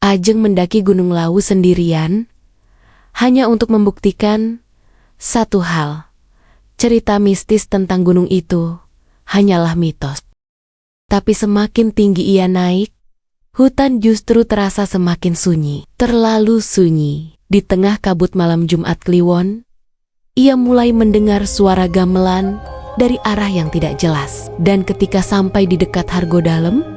Ajeng mendaki Gunung Lawu sendirian, hanya untuk membuktikan satu hal. Cerita mistis tentang gunung itu hanyalah mitos. Tapi semakin tinggi ia naik, hutan justru terasa semakin sunyi. Terlalu sunyi. Di tengah kabut malam Jumat Kliwon, ia mulai mendengar suara gamelan dari arah yang tidak jelas. Dan ketika sampai di dekat Hargo Dalem,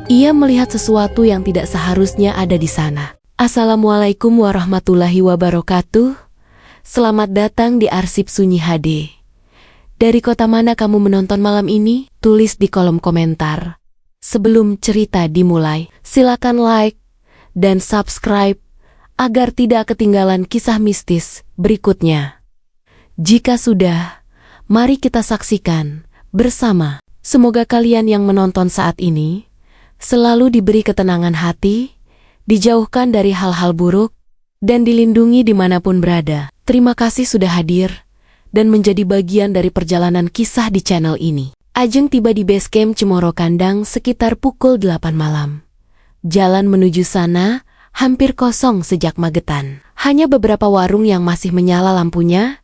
ia melihat sesuatu yang tidak seharusnya ada di sana. Assalamualaikum warahmatullahi wabarakatuh. Selamat datang di Arsip Sunyi HD. Dari kota mana kamu menonton malam ini? Tulis di kolom komentar. Sebelum cerita dimulai, silakan like dan subscribe agar tidak ketinggalan kisah mistis berikutnya. Jika sudah, mari kita saksikan bersama. Semoga kalian yang menonton saat ini selalu diberi ketenangan hati, dijauhkan dari hal-hal buruk, dan dilindungi dimanapun berada. Terima kasih sudah hadir dan menjadi bagian dari perjalanan kisah di channel ini. Ajeng tiba di base camp Cemoro Kandang sekitar pukul 8 malam. Jalan menuju sana hampir kosong sejak magetan. Hanya beberapa warung yang masih menyala lampunya,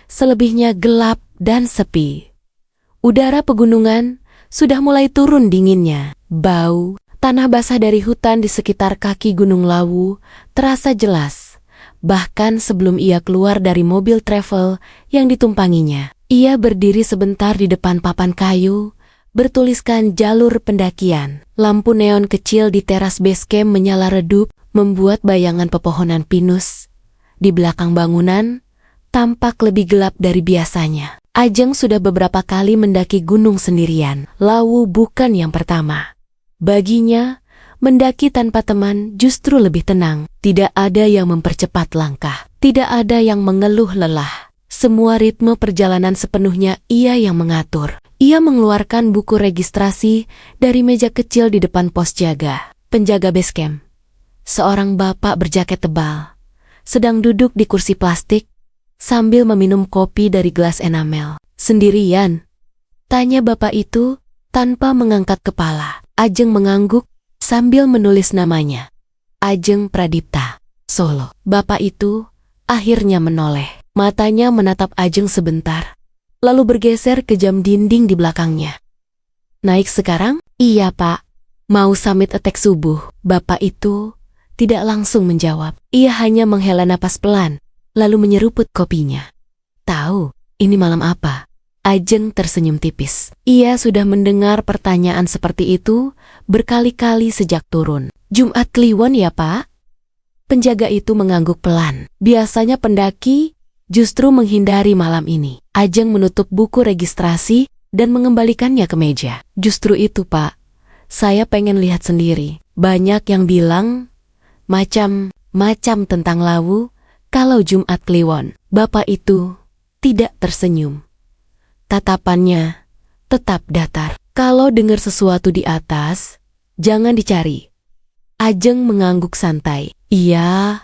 selebihnya gelap dan sepi. Udara pegunungan sudah mulai turun dinginnya. Bau tanah basah dari hutan di sekitar kaki Gunung Lawu terasa jelas. Bahkan sebelum ia keluar dari mobil travel yang ditumpanginya. Ia berdiri sebentar di depan papan kayu, bertuliskan jalur pendakian. Lampu neon kecil di teras base camp menyala redup, membuat bayangan pepohonan pinus di belakang bangunan tampak lebih gelap dari biasanya. Ajeng sudah beberapa kali mendaki gunung sendirian. Lawu bukan yang pertama. Baginya, mendaki tanpa teman justru lebih tenang. Tidak ada yang mempercepat langkah. Tidak ada yang mengeluh lelah. Semua ritme perjalanan sepenuhnya ia yang mengatur. Ia mengeluarkan buku registrasi dari meja kecil di depan pos jaga. Penjaga base camp, seorang bapak berjaket tebal, sedang duduk di kursi plastik sambil meminum kopi dari gelas enamel. Sendirian? Tanya bapak itu tanpa mengangkat kepala. Ajeng mengangguk sambil menulis namanya. Ajeng Pradipta, Solo. Bapak itu akhirnya menoleh. Matanya menatap Ajeng sebentar, lalu bergeser ke jam dinding di belakangnya. Naik sekarang? Iya pak. Mau summit attack subuh. Bapak itu tidak langsung menjawab. Ia hanya menghela napas pelan, lalu menyeruput kopinya. Tahu, ini malam apa? Ajeng tersenyum tipis. Ia sudah mendengar pertanyaan seperti itu berkali-kali sejak turun. Jumat Kliwon ya pak? Penjaga itu mengangguk pelan. Biasanya pendaki justru menghindari malam ini. Ajeng menutup buku registrasi dan mengembalikannya ke meja. Justru itu pak, saya pengen lihat sendiri. Banyak yang bilang macam-macam tentang Lawu kalau Jumat Kliwon. Bapak itu tidak tersenyum. Tatapannya tetap datar. Kalau dengar sesuatu di atas, jangan dicari. Ajeng mengangguk santai. Iya,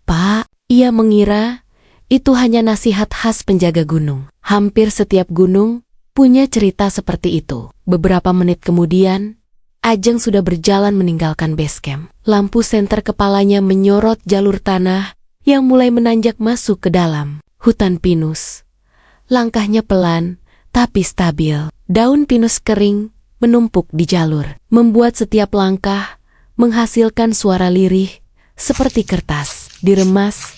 Pak. Ia mengira itu hanya nasihat khas penjaga gunung. Hampir setiap gunung punya cerita seperti itu. Beberapa menit kemudian, Ajeng sudah berjalan meninggalkan base camp. Lampu senter kepalanya menyorot jalur tanah yang mulai menanjak masuk ke dalam hutan pinus. Langkahnya pelan, tapi stabil. Daun pinus kering menumpuk di jalur, membuat setiap langkah menghasilkan suara lirih seperti kertas diremas.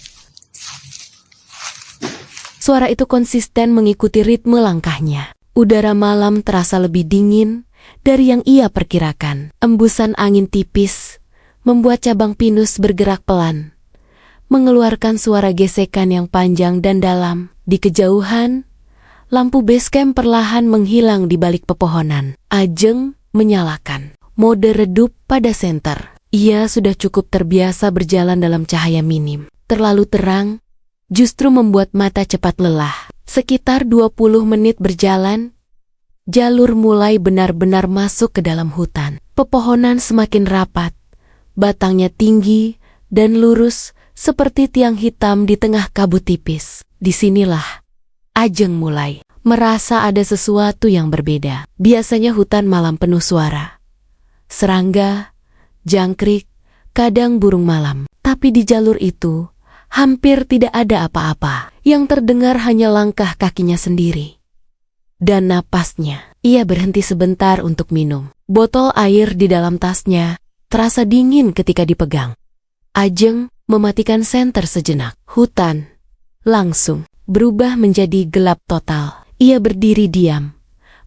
Suara itu konsisten mengikuti ritme langkahnya. Udara malam terasa lebih dingin dari yang ia perkirakan. Embusan angin tipis membuat cabang pinus bergerak pelan, mengeluarkan suara gesekan yang panjang dan dalam. Di kejauhan, lampu base camp perlahan menghilang di balik pepohonan. Ajeng menyalakan mode redup pada senter. Ia sudah cukup terbiasa berjalan dalam cahaya minim. Terlalu terang justru membuat mata cepat lelah. Sekitar 20 menit berjalan, jalur mulai benar-benar masuk ke dalam hutan. Pepohonan semakin rapat, batangnya tinggi dan lurus seperti tiang hitam di tengah kabut tipis. Disinilah Ajeng mulai merasa ada sesuatu yang berbeda. Biasanya hutan malam penuh suara. Serangga, jangkrik, kadang burung malam. Tapi di jalur itu, hampir tidak ada apa-apa. Yang terdengar hanya langkah kakinya sendiri. Dan napasnya. Ia berhenti sebentar untuk minum. Botol air di dalam tasnya terasa dingin ketika dipegang. Ajeng mematikan senter sejenak. Hutan langsung berubah menjadi gelap total. Ia berdiri diam,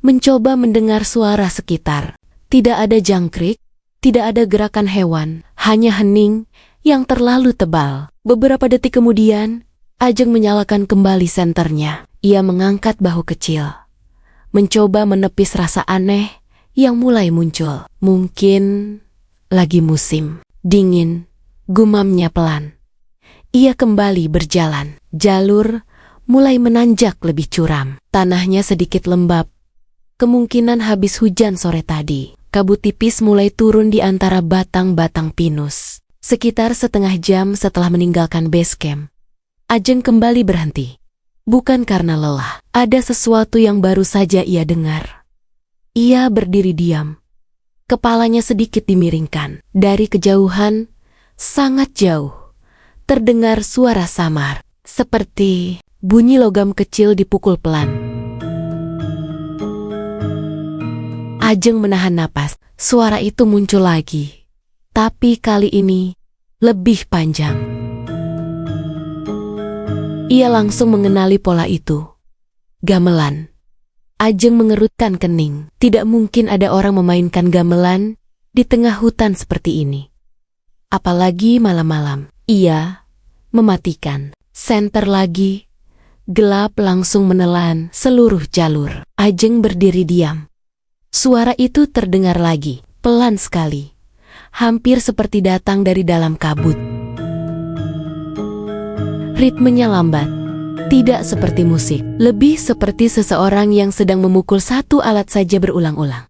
mencoba mendengar suara sekitar. Tidak ada jangkrik, tidak ada gerakan hewan, hanya hening yang terlalu tebal. Beberapa detik kemudian, Ajeng menyalakan kembali senternya. Ia mengangkat bahu kecil, mencoba menepis rasa aneh yang mulai muncul. Mungkin lagi musim dingin, gumamnya pelan. Ia kembali berjalan. Jalur mulai menanjak lebih curam. Tanahnya sedikit lembab. Kemungkinan habis hujan sore tadi. Kabut tipis mulai turun di antara batang-batang pinus. Sekitar setengah jam setelah meninggalkan base camp, Ajeng kembali berhenti. Bukan karena lelah, ada sesuatu yang baru saja ia dengar. Ia berdiri diam. Kepalanya sedikit dimiringkan. Dari kejauhan, sangat jauh, terdengar suara samar, seperti bunyi logam kecil dipukul pelan. Ajeng menahan napas. Suara itu muncul lagi, tapi kali ini lebih panjang. Ia langsung mengenali pola itu. Gamelan. Ajeng mengerutkan kening. Tidak mungkin ada orang memainkan gamelan di tengah hutan seperti ini. Apalagi malam-malam. Ia mematikan senter lagi. Gelap langsung menelan seluruh jalur. Ajeng berdiri diam. Suara itu terdengar lagi, pelan sekali. Hampir seperti datang dari dalam kabut. Ritmenya lambat, tidak seperti musik, lebih seperti seseorang yang sedang memukul satu alat saja berulang-ulang.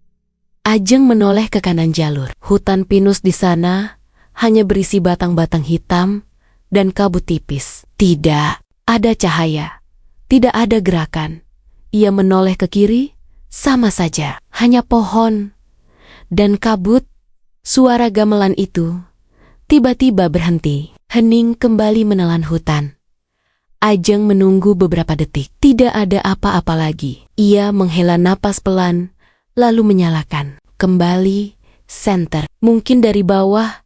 Ajeng menoleh ke kanan jalur. Hutan pinus di sana hanya berisi batang-batang hitam dan kabut tipis. Tidak ada cahaya, tidak ada gerakan. Ia menoleh ke kiri, sama saja, hanya pohon dan kabut. Suara gamelan itu tiba-tiba berhenti. Hening kembali menelan hutan. Ajeng menunggu beberapa detik. Tidak ada apa-apa lagi. Ia menghela napas pelan, lalu menyalakan kembali senter. Mungkin dari bawah,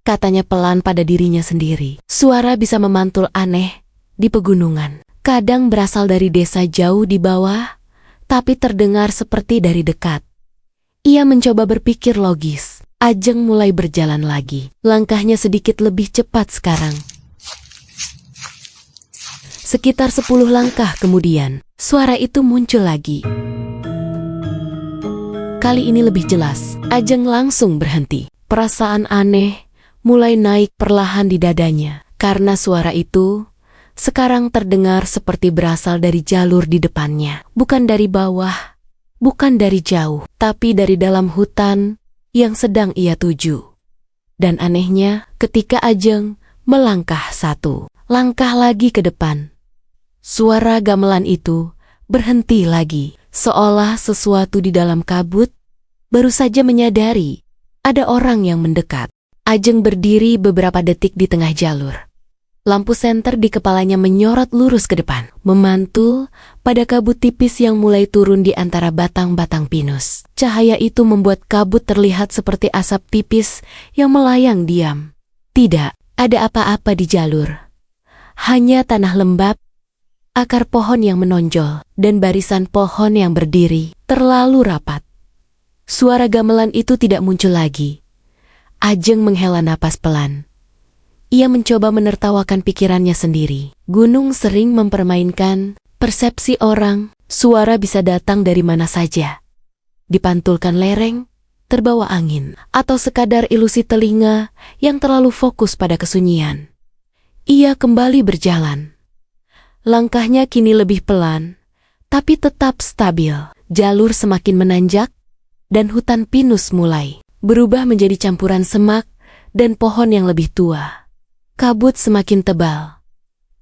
katanya pelan pada dirinya sendiri. Suara bisa memantul aneh di pegunungan. Kadang berasal dari desa jauh di bawah, tapi terdengar seperti dari dekat. Ia mencoba berpikir logis. Ajeng mulai berjalan lagi. Langkahnya sedikit lebih cepat sekarang. Sekitar 10 langkah kemudian, suara itu muncul lagi. Kali ini lebih jelas. Ajeng langsung berhenti. Perasaan aneh mulai naik perlahan di dadanya. Karena suara itu sekarang terdengar seperti berasal dari jalur di depannya. Bukan dari bawah, bukan dari jauh, tapi dari dalam hutan yang sedang ia tuju. Dan anehnya, ketika Ajeng melangkah satu langkah lagi ke depan, suara gamelan itu berhenti lagi, seolah sesuatu di dalam kabut baru saja menyadari ada orang yang mendekat. Ajeng berdiri beberapa detik di tengah jalur. Lampu senter di kepalanya menyorot lurus ke depan, memantul pada kabut tipis yang mulai turun di antara batang-batang pinus. Cahaya itu membuat kabut terlihat seperti asap tipis yang melayang diam. Tidak ada apa-apa di jalur. Hanya tanah lembab, akar pohon yang menonjol, dan barisan pohon yang berdiri terlalu rapat. Suara gamelan itu tidak muncul lagi. Ajeng menghela napas pelan. Ia mencoba menertawakan pikirannya sendiri. Gunung sering mempermainkan persepsi orang. Suara bisa datang dari mana saja. Dipantulkan lereng, terbawa angin, atau sekadar ilusi telinga yang terlalu fokus pada kesunyian. Ia kembali berjalan. Langkahnya kini lebih pelan, tapi tetap stabil. Jalur semakin menanjak, dan hutan pinus mulai berubah menjadi campuran semak dan pohon yang lebih tua. Kabut semakin tebal.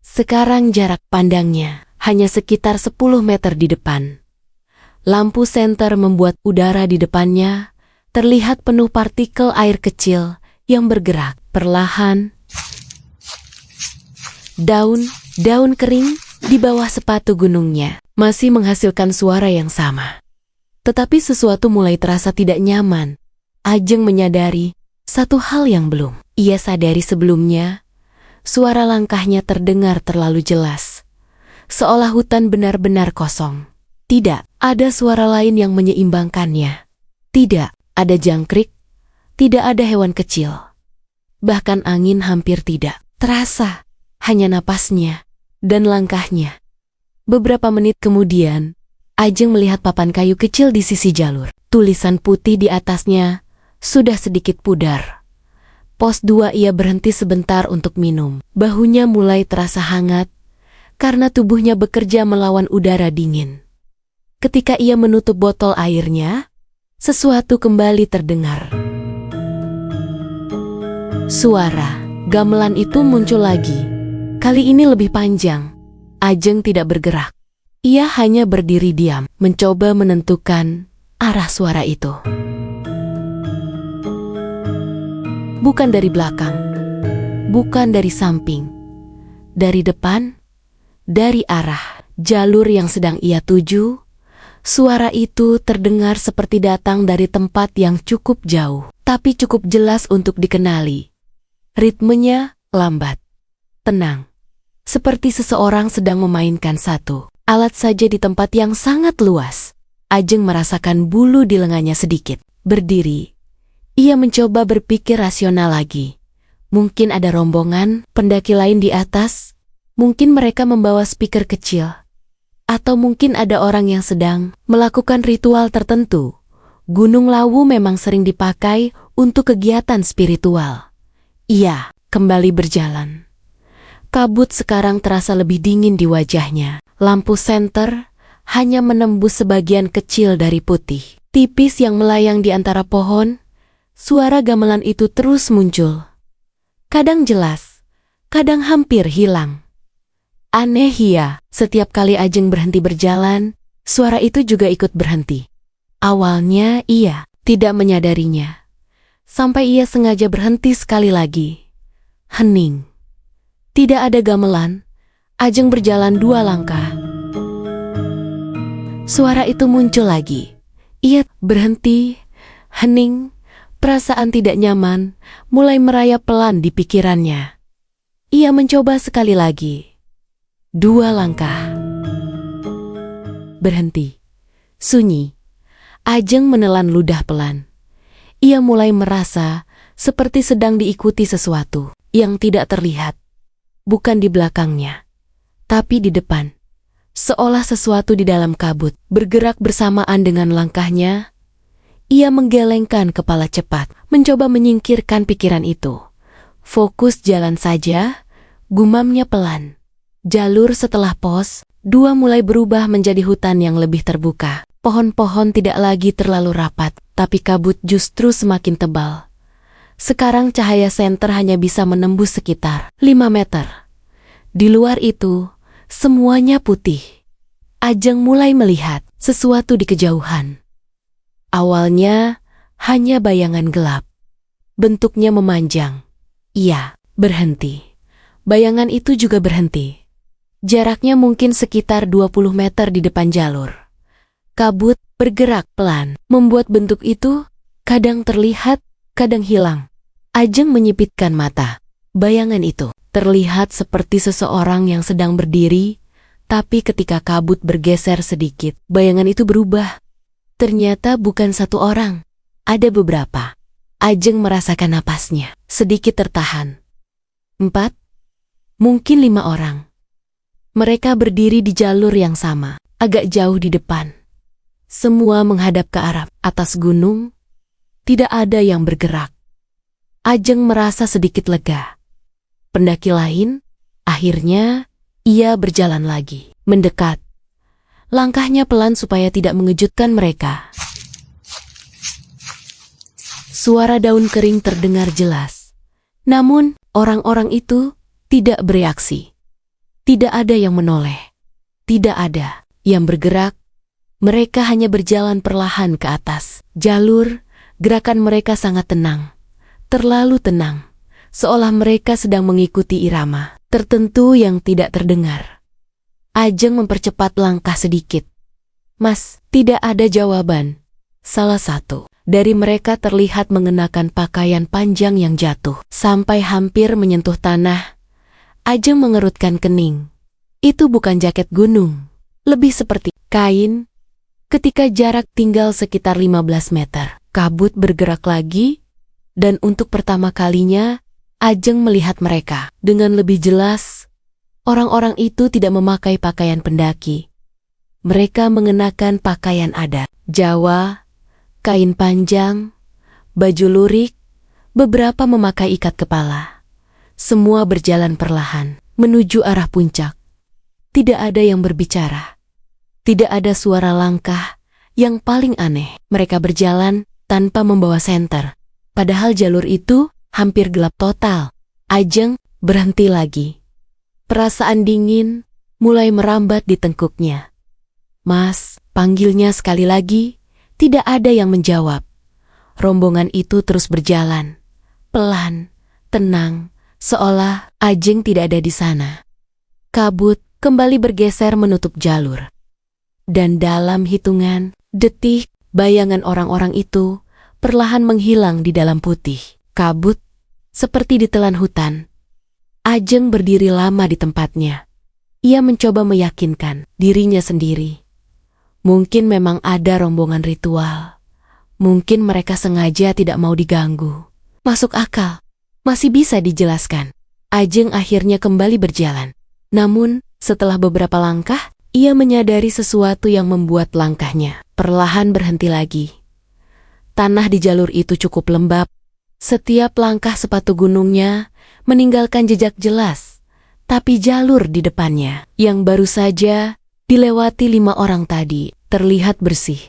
Sekarang jarak pandangnya hanya sekitar 10 meter di depan. Lampu senter membuat udara di depannya terlihat penuh partikel air kecil yang bergerak. Perlahan, daun kering di bawah sepatu gunungnya masih menghasilkan suara yang sama. Tetapi sesuatu mulai terasa tidak nyaman. Ajeng menyadari satu hal yang belum ia sadari sebelumnya. Suara langkahnya terdengar terlalu jelas, seolah hutan benar-benar kosong. Tidak ada suara lain yang menyeimbangkannya. Tidak ada jangkrik, tidak ada hewan kecil. Bahkan angin hampir tidak terasa, hanya napasnya dan langkahnya. Beberapa menit kemudian, Ajeng melihat papan kayu kecil di sisi jalur. Tulisan putih di atasnya sudah sedikit pudar. Pos 2 ia berhenti sebentar untuk minum. Bahunya mulai terasa hangat karena tubuhnya bekerja melawan udara dingin. Ketika ia menutup botol airnya, sesuatu kembali terdengar. Suara gamelan itu muncul lagi. Kali ini lebih panjang. Ajeng tidak bergerak. Ia hanya berdiri diam, mencoba menentukan arah suara itu. Bukan dari belakang, bukan dari samping, dari depan, dari arah jalur yang sedang ia tuju. Suara itu terdengar seperti datang dari tempat yang cukup jauh, tapi cukup jelas untuk dikenali. Ritmenya lambat, tenang, seperti seseorang sedang memainkan satu alat saja di tempat yang sangat luas. Ajeng merasakan bulu di lengannya sedikit berdiri. Ia mencoba berpikir rasional lagi. Mungkin ada rombongan pendaki lain di atas. Mungkin mereka membawa speaker kecil. Atau mungkin ada orang yang sedang melakukan ritual tertentu. Gunung Lawu memang sering dipakai untuk kegiatan spiritual. Ia kembali berjalan. Kabut sekarang terasa lebih dingin di wajahnya. Lampu senter hanya menembus sebagian kecil dari putih tipis yang melayang di antara pohon. Suara gamelan itu terus muncul. Kadang jelas, kadang hampir hilang. Aneh ya, setiap kali Ajeng berhenti berjalan, suara itu juga ikut berhenti. Awalnya ia tidak menyadarinya. Sampai ia sengaja berhenti sekali lagi. Hening. Tidak ada gamelan. Ajeng berjalan 2 langkah. Suara itu muncul lagi. Ia berhenti, hening. Perasaan tidak nyaman mulai merayap pelan di pikirannya. Ia mencoba sekali lagi. 2 langkah. Berhenti. Sunyi. Ajeng menelan ludah pelan. Ia mulai merasa seperti sedang diikuti sesuatu yang tidak terlihat. Bukan di belakangnya, tapi di depan. Seolah sesuatu di dalam kabut bergerak bersamaan dengan langkahnya. Ia menggelengkan kepala cepat, mencoba menyingkirkan pikiran itu. Fokus jalan saja, gumamnya pelan. Jalur setelah pos 2 mulai berubah menjadi hutan yang lebih terbuka. Pohon-pohon tidak lagi terlalu rapat, tapi kabut justru semakin tebal. Sekarang cahaya senter hanya bisa menembus sekitar 5 meter. Di luar itu, semuanya putih. Ajeng mulai melihat sesuatu di kejauhan. Awalnya hanya bayangan gelap. Bentuknya memanjang. Ia berhenti. Bayangan itu juga berhenti. Jaraknya mungkin sekitar 20 meter di depan jalur. Kabut bergerak pelan, membuat bentuk itu kadang terlihat, kadang hilang. Ajeng menyipitkan mata. Bayangan itu terlihat seperti seseorang yang sedang berdiri, tapi ketika kabut bergeser sedikit, bayangan itu berubah. Ternyata bukan satu orang, ada beberapa. Ajeng merasakan napasnya, sedikit tertahan. 4, mungkin 5 orang. Mereka berdiri di jalur yang sama, agak jauh di depan. Semua menghadap ke arah atas gunung. Tidak ada yang bergerak. Ajeng merasa sedikit lega. Pendaki lain, akhirnya ia berjalan lagi, mendekat. Langkahnya pelan supaya tidak mengejutkan mereka. Suara daun kering terdengar jelas. Namun, orang-orang itu tidak bereaksi. Tidak ada yang menoleh. Tidak ada yang bergerak. Mereka hanya berjalan perlahan ke atas jalur. Gerakan mereka sangat tenang. Terlalu tenang. seolah mereka sedang mengikuti irama tertentu yang tidak terdengar. Ajeng mempercepat langkah sedikit. "Mas," tidak ada jawaban. Salah satu dari mereka terlihat mengenakan pakaian panjang yang jatuh sampai hampir menyentuh tanah. Ajeng mengerutkan kening. Itu bukan jaket gunung, lebih seperti kain. Ketika jarak tinggal sekitar 15 meter, kabut bergerak lagi, dan untuk pertama kalinya, Ajeng melihat mereka dengan lebih jelas. Orang-orang itu tidak memakai pakaian pendaki. Mereka mengenakan pakaian adat Jawa, kain panjang, baju lurik, beberapa memakai ikat kepala. Semua berjalan perlahan menuju arah puncak. Tidak ada yang berbicara. Tidak ada suara langkah. Yang paling aneh, mereka berjalan tanpa membawa senter. Padahal jalur itu hampir gelap total. Ajeng berhenti lagi. Perasaan dingin mulai merambat di tengkuknya. "Mas," panggilnya sekali lagi. Tidak ada yang menjawab. Rombongan itu terus berjalan. Pelan, tenang, seolah Ajeng tidak ada di sana. Kabut kembali bergeser menutup jalur. Dan dalam hitungan detik, bayangan orang-orang itu perlahan menghilang di dalam putih kabut, seperti ditelan hutan. Ajeng berdiri lama di tempatnya. Ia mencoba meyakinkan dirinya sendiri. Mungkin memang ada rombongan ritual. Mungkin mereka sengaja tidak mau diganggu. Masuk akal. Masih bisa dijelaskan. Ajeng akhirnya kembali berjalan. Namun, setelah beberapa langkah, ia menyadari sesuatu yang membuat langkahnya perlahan berhenti lagi. Tanah di jalur itu cukup lembab. Setiap langkah sepatu gunungnya meninggalkan jejak jelas. Tapi jalur di depannya, yang baru saja dilewati 5 orang tadi, terlihat bersih.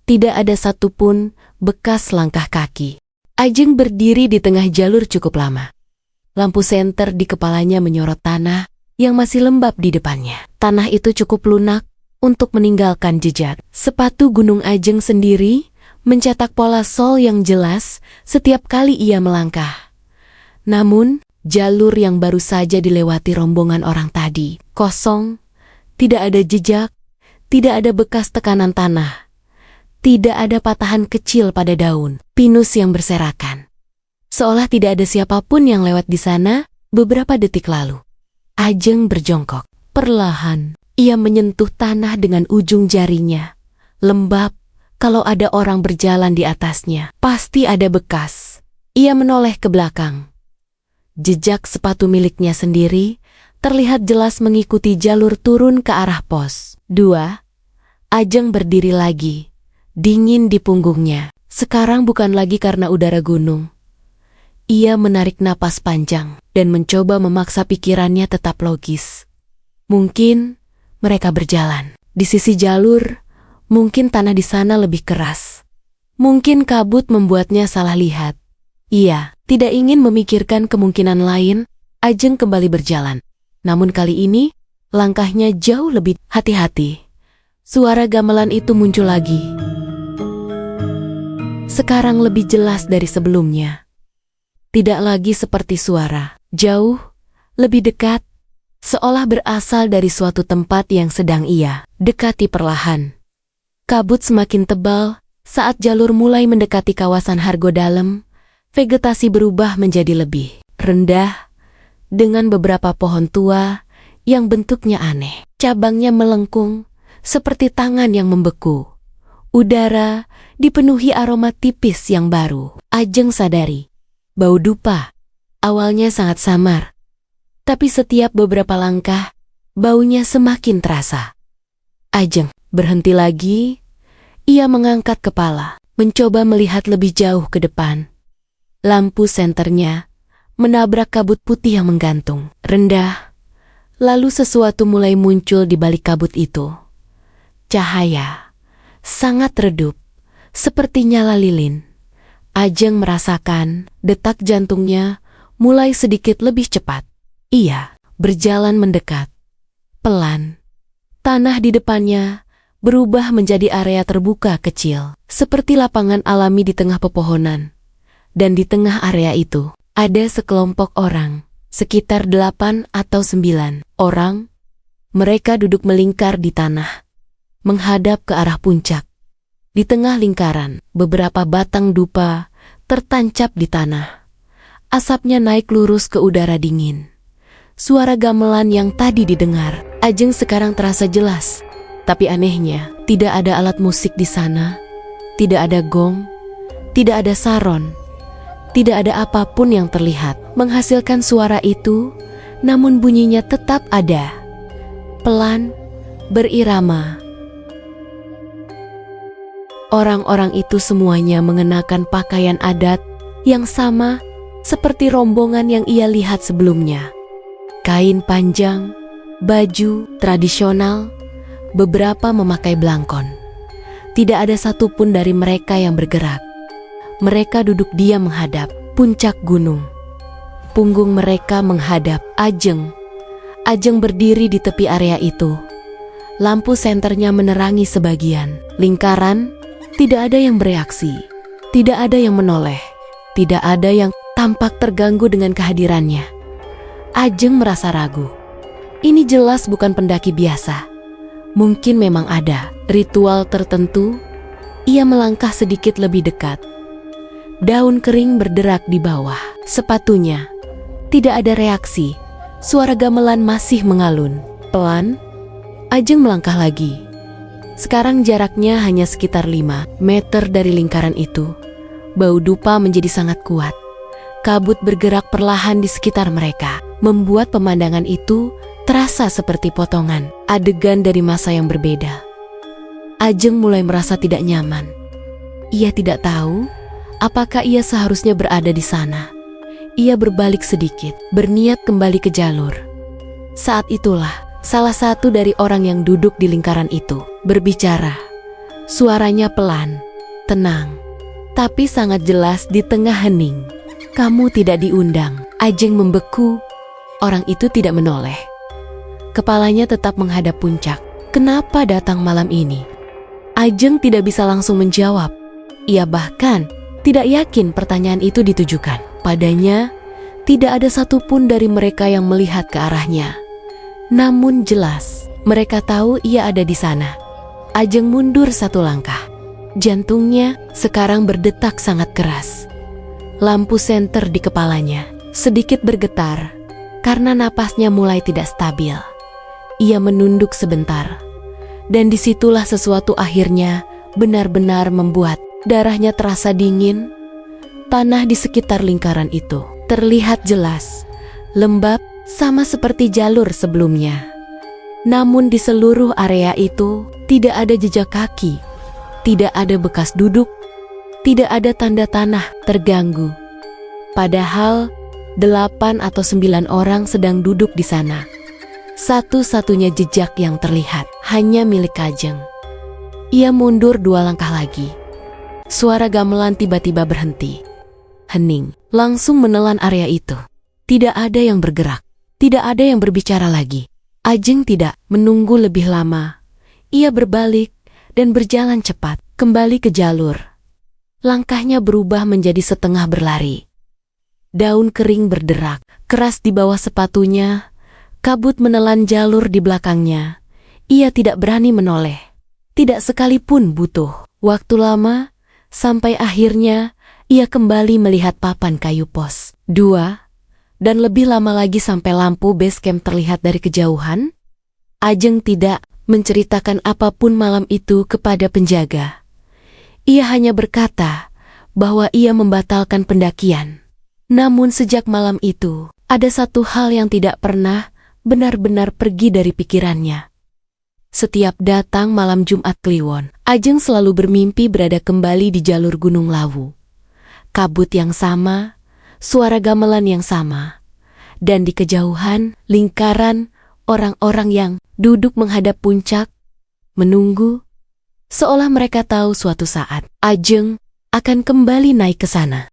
Tidak ada satupun bekas langkah kaki. Ajeng berdiri di tengah jalur cukup lama. Lampu senter di kepalanya menyorot tanah yang masih lembab di depannya. Tanah itu cukup lunak untuk meninggalkan jejak. Sepatu gunung Ajeng sendiri mencetak pola sol yang jelas setiap kali ia melangkah. Namun, jalur yang baru saja dilewati rombongan orang tadi kosong, tidak ada jejak, tidak ada bekas tekanan tanah, tidak ada patahan kecil pada daun pinus yang berserakan. Seolah tidak ada siapapun yang lewat di sana beberapa detik lalu. Ajeng berjongkok. Perlahan, ia menyentuh tanah dengan ujung jarinya. Lembab. Kalau ada orang berjalan di atasnya, pasti ada bekas. Ia menoleh ke belakang. Jejak sepatu miliknya sendiri terlihat jelas mengikuti jalur turun ke arah pos 2. Ajeng berdiri lagi. Dingin di punggungnya. Sekarang bukan lagi karena udara gunung. Ia menarik napas panjang dan mencoba memaksa pikirannya tetap logis. Mungkin mereka berjalan di sisi jalur. Mungkin tanah di sana lebih keras. Mungkin kabut membuatnya salah lihat. Ia tidak ingin memikirkan kemungkinan lain. Ajeng kembali berjalan. Namun kali ini, langkahnya jauh lebih hati-hati. Suara gamelan itu muncul lagi. Sekarang lebih jelas dari sebelumnya. Tidak lagi seperti suara. Jauh, lebih dekat. Seolah berasal dari suatu tempat yang sedang ia dekati perlahan. Kabut semakin tebal saat jalur mulai mendekati kawasan Hargo Dalem. Vegetasi berubah menjadi lebih rendah dengan beberapa pohon tua yang bentuknya aneh. Cabangnya melengkung seperti tangan yang membeku. Udara dipenuhi aroma tipis yang baru. Ajeng sadari bau dupa awalnya sangat samar, tapi setiap beberapa langkah baunya semakin terasa. Ajeng berhenti lagi. Ia mengangkat kepala, mencoba melihat lebih jauh ke depan. Lampu senternya menabrak kabut putih yang menggantung rendah. Lalu sesuatu mulai muncul di balik kabut itu. Cahaya sangat redup, seperti nyala lilin. Ajeng merasakan detak jantungnya mulai sedikit lebih cepat. Ia berjalan mendekat. Pelan, tanah di depannya berubah menjadi area terbuka kecil, seperti lapangan alami di tengah pepohonan. Dan di tengah area itu, Ada sekelompok orang, sekitar 8 atau 9 orang. Mereka duduk melingkar di tanah, menghadap ke arah puncak. Di tengah lingkaran, beberapa batang dupa tertancap di tanah. Asapnya naik lurus ke udara dingin. Suara gamelan yang tadi didengar Ajeng sekarang terasa jelas. Tapi anehnya, tidak ada alat musik di sana. Tidak ada gong, tidak ada saron, tidak ada apapun yang terlihat menghasilkan suara itu, namun bunyinya tetap ada. Pelan, berirama. Orang-orang itu semuanya mengenakan pakaian adat yang sama seperti rombongan yang ia lihat sebelumnya. Kain panjang, baju tradisional, beberapa memakai belangkon. Tidak ada satupun dari mereka yang bergerak. Mereka duduk diam menghadap puncak gunung. Punggung mereka menghadap Ajeng. Ajeng berdiri di tepi area itu. Lampu senternya menerangi sebagian. Lingkaran, tidak ada yang bereaksi. Tidak ada yang menoleh. Tidak ada yang tampak terganggu dengan kehadirannya. Ajeng merasa ragu. Ini jelas bukan pendaki biasa. Mungkin memang ada ritual tertentu. Ia melangkah sedikit lebih dekat. Daun kering berderak di bawah sepatunya. Tidak ada reaksi. Suara gamelan masih mengalun. Pelan, Ajeng melangkah lagi. Sekarang jaraknya hanya sekitar 5 meter dari lingkaran itu. Bau dupa menjadi sangat kuat. Kabut bergerak perlahan di sekitar mereka, membuat pemandangan itu terasa seperti potongan adegan dari masa yang berbeda. Ajeng mulai merasa tidak nyaman. Ia tidak tahu apakah ia seharusnya berada di sana. Ia berbalik sedikit, berniat kembali ke jalur. Saat itulah, salah satu dari orang yang duduk di lingkaran itu berbicara. Suaranya pelan, tenang, tapi sangat jelas di tengah hening. "Kamu tidak diundang." Ajeng membeku. Orang itu tidak menoleh. Kepalanya tetap menghadap puncak. Kenapa datang malam ini? Ajeng tidak bisa langsung menjawab. Ia bahkan tidak yakin pertanyaan itu ditujukan padanya. Tidak ada satupun dari mereka yang melihat ke arahnya. Namun jelas, mereka tahu ia ada di sana. Ajeng mundur satu langkah. Jantungnya sekarang berdetak sangat keras. Lampu senter di kepalanya sedikit bergetar karena napasnya mulai tidak stabil. Ia menunduk sebentar. Dan disitulah sesuatu akhirnya benar-benar membuat darahnya terasa dingin. Tanah di sekitar lingkaran itu terlihat jelas, lembab sama seperti jalur sebelumnya. Namun di seluruh area itu tidak ada jejak kaki, tidak ada bekas duduk, tidak ada tanda tanah terganggu. Padahal 8 atau 9 orang sedang duduk di sana. Satu-satunya jejak yang terlihat hanya milik Ajeng. Ia mundur 2 langkah lagi. Suara gamelan tiba-tiba berhenti. Hening, langsung menelan area itu. Tidak ada yang bergerak, tidak ada yang berbicara lagi. Ajeng tidak menunggu lebih lama. Ia berbalik dan berjalan cepat kembali ke jalur. Langkahnya berubah menjadi setengah berlari. Daun kering berderak keras di bawah sepatunya. Kabut menelan jalur di belakangnya. Ia tidak berani menoleh. Tidak sekalipun butuh waktu lama sampai akhirnya ia kembali melihat papan kayu pos 2, dan lebih lama lagi sampai lampu base camp terlihat dari kejauhan. Ajeng tidak menceritakan apapun malam itu kepada penjaga. Ia hanya berkata bahwa ia membatalkan pendakian. Namun sejak malam itu, ada satu hal yang tidak pernah benar-benar pergi dari pikirannya. Setiap datang malam Jumat Kliwon, Ajeng selalu bermimpi berada kembali di jalur Gunung Lawu. Kabut yang sama, suara gamelan yang sama, dan di kejauhan, lingkaran orang-orang yang duduk menghadap puncak, menunggu, seolah mereka tahu suatu saat Ajeng akan kembali naik ke sana.